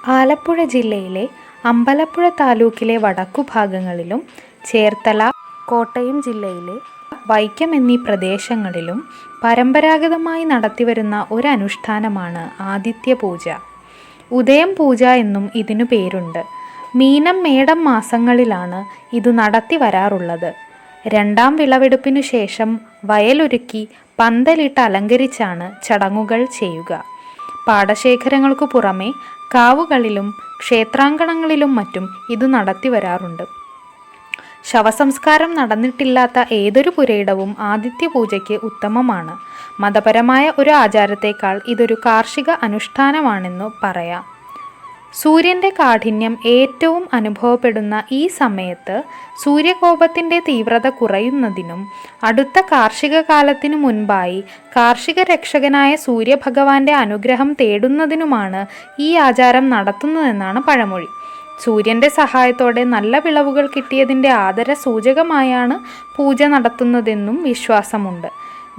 ആലപ്പുഴ ജില്ലയിലെ അമ്പലപ്പുഴ താലൂക്കിലെ വടക്കുഭാഗങ്ങളിലും ചേർത്തല, കോട്ടയം ജില്ലയിലെ വൈക്കം എന്നീ പ്രദേശങ്ങളിലും പരമ്പരാഗതമായി നടത്തിവരുന്ന ഒരനുഷ്ഠാനമാണ് ആദിത്യപൂജ. ഉദയം പൂജ എന്നും ഇതിനു പേരുണ്ട്. മീനം മേടം മാസങ്ങളിലാണ് ഇതു നടത്തി വരാറുള്ളത്. രണ്ടാം വിളവെടുപ്പിനു ശേഷം വയലൊരുക്കി പന്തലിട്ട് അലങ്കരിച്ചാണ് ചടങ്ങുകൾ ചെയ്യുക. പാടശേഖരങ്ങൾക്കു പുറമെ കാവുകളിലും ക്ഷേത്രാങ്കണങ്ങളിലും മറ്റും ഇതു നടത്തി വരാറുണ്ട്. ശവസംസ്കാരം നടന്നിട്ടില്ലാത്ത ഏതൊരു പുരയിടവും ആദിത്യപൂജയ്ക്ക് ഉത്തമമാണ്. മതപരമായ ഒരു ആചാരത്തേക്കാൾ ഇതൊരു കാർഷിക അനുഷ്ഠാനമാണെന്നു പറയാം. സൂര്യൻ്റെ കാഠിന്യം ഏറ്റവും അനുഭവപ്പെടുന്ന ഈ സമയത്ത് സൂര്യകോപത്തിൻ്റെ തീവ്രത കുറയുന്നതിനും അടുത്ത കാർഷിക കാലത്തിനു മുൻപായി കാർഷിക രക്ഷകനായ സൂര്യഭഗവാന്റെ അനുഗ്രഹം തേടുന്നതിനുമാണ് ഈ ആചാരം നടത്തുന്നതെന്നാണ് പഴമൊഴി. സൂര്യൻ്റെ സഹായത്തോടെ നല്ല വിളവുകൾ കിട്ടിയതിൻ്റെ ആദര സൂചകമായാണ് പൂജ നടത്തുന്നതെന്നും വിശ്വാസമുണ്ട്.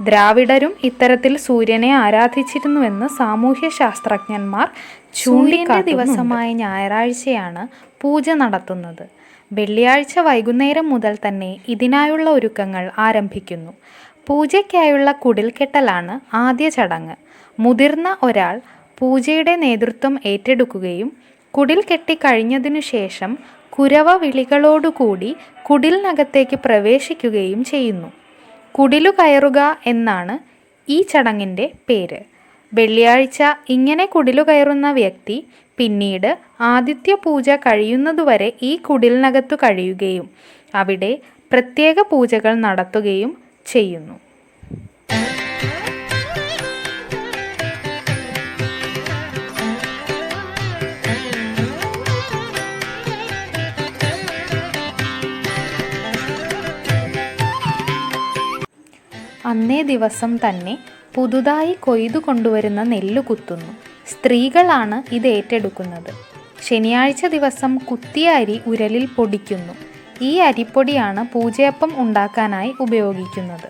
ദ്രാവിഡരും ഇത്തരത്തിൽ സൂര്യനെ ആരാധിച്ചിരുന്നുവെന്ന് സാമൂഹ്യ ശാസ്ത്രജ്ഞന്മാർ ചൂണ്ടിക്കാട്ടുന്നുണ്ട്. ദിവസമായ ഞായറാഴ്ചയാണ് പൂജ നടത്തുന്നത്. വെള്ളിയാഴ്ച വൈകുന്നേരം മുതൽ തന്നെ ഇതിനായുള്ള ഒരുക്കങ്ങൾ ആരംഭിക്കുന്നു. പൂജയ്ക്കായുള്ള കുടിൽകെട്ടലാണ് ആദ്യ ചടങ്ങ്. മുതിർന്ന ഒരാൾ പൂജയുടെ നേതൃത്വം ഏറ്റെടുക്കുകയും കുടിൽ കെട്ടിക്കഴിഞ്ഞതിനു ശേഷം കുരവ വിളികളോടുകൂടി കുടിലിനകത്തേക്ക് പ്രവേശിക്കുകയും ചെയ്യുന്നു. കുടിലു കയറുക എന്നാണ് ഈ ചടങ്ങിൻ്റെ പേര്. വെള്ളിയാഴ്ച ഇങ്ങനെ കുടിലു കയറുന്ന വ്യക്തി പിന്നീട് ആദിത്യപൂജ കഴിയുന്നതുവരെ ഈ കുടിലിനകത്തു കഴിയുകയും അവിടെ പ്രത്യേക പൂജകൾ നടത്തുകയും ചെയ്യുന്നു. അന്നേ ദിവസം തന്നെ പുതുതായി കൊയ്തു കൊണ്ടുവരുന്ന നെല്ല് കുത്തുന്നു. സ്ത്രീകളാണ് ഇത് ഏറ്റെടുക്കുന്നത്. ശനിയാഴ്ച ദിവസം കുത്തിയ അരി ഉരലിൽ പൊടിക്കുന്നു. ഈ അരിപ്പൊടിയാണ് പൂജയപ്പം ഉണ്ടാക്കാനായി ഉപയോഗിക്കുന്നത്.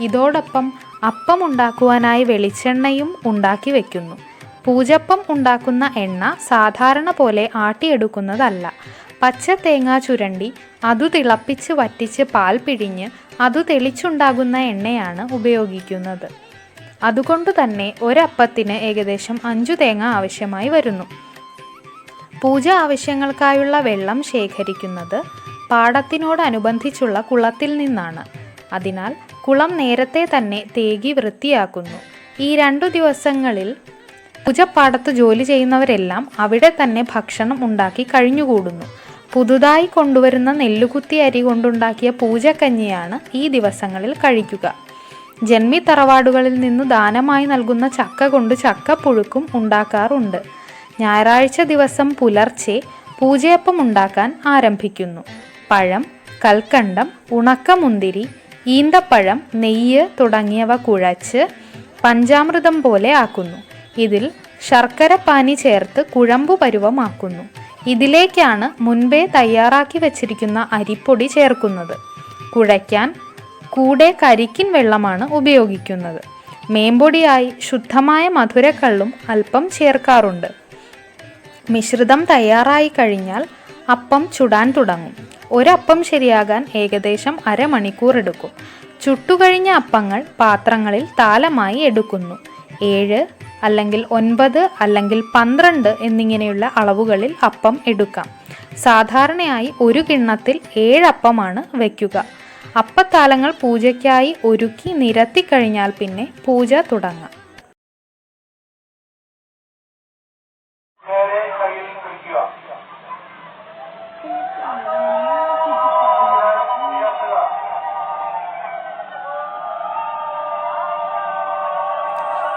ഇതോടൊപ്പം അപ്പം ഉണ്ടാക്കുവാനായി വെളിച്ചെണ്ണയും ഉണ്ടാക്കി വയ്ക്കുന്നു. പൂജപ്പം ഉണ്ടാക്കുന്ന എണ്ണ സാധാരണ പോലെ ആട്ടിയെടുക്കുന്നതല്ല. പച്ച തേങ്ങ ചുരണ്ടി അതു തിളപ്പിച്ച് വറ്റിച്ച് പാൽ പിഴിഞ്ഞ് അതു തെളിച്ചുണ്ടാകുന്ന എണ്ണയാണ് ഉപയോഗിക്കുന്നത്. അതുകൊണ്ടു തന്നെ ഒരപ്പത്തിന് ഏകദേശം 5 തേങ്ങ ആവശ്യമായി വരുന്നു. പൂജ ആവശ്യങ്ങൾക്കായുള്ള വെള്ളം ശേഖരിക്കുന്നത് പാടത്തിനോടനുബന്ധിച്ചുള്ള കുളത്തിൽ നിന്നാണ്. അതിനാൽ കുളം നേരത്തെ തന്നെ തേകി വൃത്തിയാക്കുന്നു. ഈ 2 ദിവസങ്ങളിൽ പൂജപ്പാടത്ത് ജോലി ചെയ്യുന്നവരെല്ലാം അവിടെ തന്നെ ഭക്ഷണം ഉണ്ടാക്കി കഴിഞ്ഞുകൂടുന്നു. പുതുതായി കൊണ്ടുവരുന്ന നെല്ലുകുത്തി അരി കൊണ്ടുണ്ടാക്കിയ പൂജക്കഞ്ഞിയാണ് ഈ ദിവസങ്ങളിൽ കഴിക്കുക. ജന്മി തറവാടുകളിൽ നിന്നു ദാനമായി നൽകുന്ന ചക്ക കൊണ്ട് ചക്കപ്പുഴുക്കും ഉണ്ടാക്കാറുണ്ട്. ഞായറാഴ്ച ദിവസം പുലർച്ചെ പൂജയപ്പം ഉണ്ടാക്കാൻ ആരംഭിക്കുന്നു. പഴം, കൽക്കണ്ടം, ഉണക്കമുന്തിരി, ഈന്തപ്പഴം, നെയ്യ് തുടങ്ങിയവ കുഴച്ച് പഞ്ചാമൃതം പോലെ ആക്കുന്നു. ഇതിൽ ശർക്കര പാനി ചേർത്ത് കുഴമ്പു പരുവമാക്കുന്നു. ഇതിലേക്കാണ് മുൻപേ തയ്യാറാക്കി വച്ചിരിക്കുന്ന അരിപ്പൊടി ചേർക്കുന്നത്. കുഴയ്ക്കാൻ കൂടെ കരിക്കിൻ വെള്ളമാണ് ഉപയോഗിക്കുന്നത്. മേമ്പൊടിയായി ശുദ്ധമായ മധുരക്കള്ളും അല്പം ചേർക്കാറുണ്ട്. മിശ്രിതം തയ്യാറായി കഴിഞ്ഞാൽ അപ്പം ചുടാൻ തുടങ്ങും. ഒരപ്പം ശരിയാകാൻ ഏകദേശം അരമണിക്കൂർ എടുക്കും. ചുട്ടുകഴിഞ്ഞ അപ്പങ്ങൾ പാത്രങ്ങളിൽ താലമായി എടുക്കുന്നു. 7 അല്ലെങ്കിൽ 9 അല്ലെങ്കിൽ 12 എന്നിങ്ങനെയുള്ള അളവുകളിൽ അപ്പം എടുക്കാം. സാധാരണയായി ഒരു കിണ്ണത്തിൽ 7 അപ്പമാണ് വയ്ക്കുക. അപ്പത്താലങ്ങൾ പൂജയ്ക്കായി ഒരുക്കി നിരത്തി കഴിഞ്ഞാൽ പിന്നെ പൂജ തുടങ്ങാം.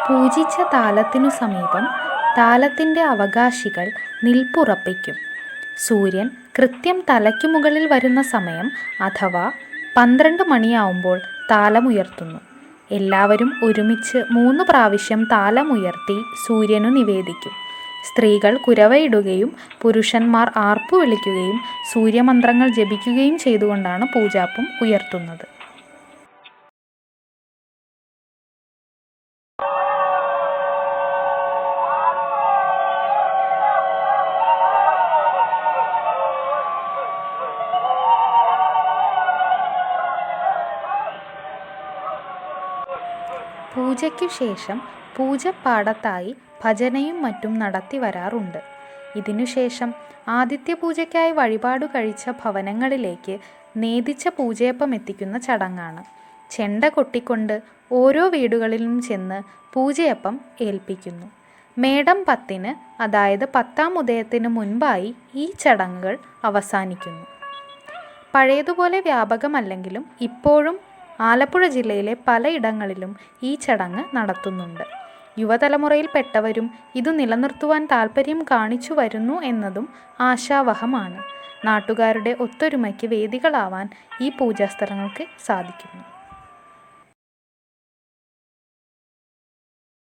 പൂജിച്ച താലത്തിനു സമീപം താലത്തിൻ്റെ അവകാശികൾ നിൽപ്പുറപ്പിക്കും. സൂര്യൻ കൃത്യം തലയ്ക്കു മുകളിൽ വരുന്ന സമയം അഥവാ 12 മണിയാവുമ്പോൾ താലമുയർത്തുന്നു. എല്ലാവരും ഒരുമിച്ച് 3 പ്രാവശ്യം താലമുയർത്തി സൂര്യനു നിവേദിക്കും. സ്ത്രീകൾ കുരവയിടുകയും പുരുഷന്മാർ ആർപ്പു വിളിക്കുകയും സൂര്യമന്ത്രങ്ങൾ ജപിക്കുകയും ചെയ്തുകൊണ്ടാണ് പൂജാപ്പം ഉയർത്തുന്നത്. പൂജയ്ക്കു ശേഷം പൂജപ്പാടത്തായി ഭജനയും മറ്റും നടത്തി വരാറുണ്ട്. ഇതിനുശേഷം ആദിത്യ പൂജയ്ക്കായി വഴിപാടു കഴിച്ച ഭവനങ്ങളിലേക്ക് നേദിച്ച പൂജയപ്പം എത്തിക്കുന്ന ചടങ്ങാണ്. ചെണ്ട കൊട്ടിക്കൊണ്ട് ഓരോ വീടുകളിലും ചെന്ന് പൂജയപ്പം ഏൽപ്പിക്കുന്നു. മേടം 10-ന്, അതായത് 10-ാം ഉദയത്തിന് മുൻപായി ഈ ചടങ്ങുകൾ അവസാനിക്കുന്നു. പഴയതുപോലെ വ്യാപകമല്ലെങ്കിലും ഇപ്പോഴും ആലപ്പുഴ ജില്ലയിലെ പലയിടങ്ങളിലും ഈ ചടങ്ങ് നടത്തുന്നുണ്ട്. യുവതലമുറയിൽപ്പെട്ടവരും ഇതു നിലനിർത്തുവാൻ താൽപ്പര്യം കാണിച്ചു വരുന്നു എന്നതും ആശാവഹമാണ്. നാട്ടുകാരുടെ ഒത്തൊരുമയ്ക്ക് വേദികളാവാൻ ഈ പൂജാസ്ഥലങ്ങൾക്ക് സാധിക്കുന്നു.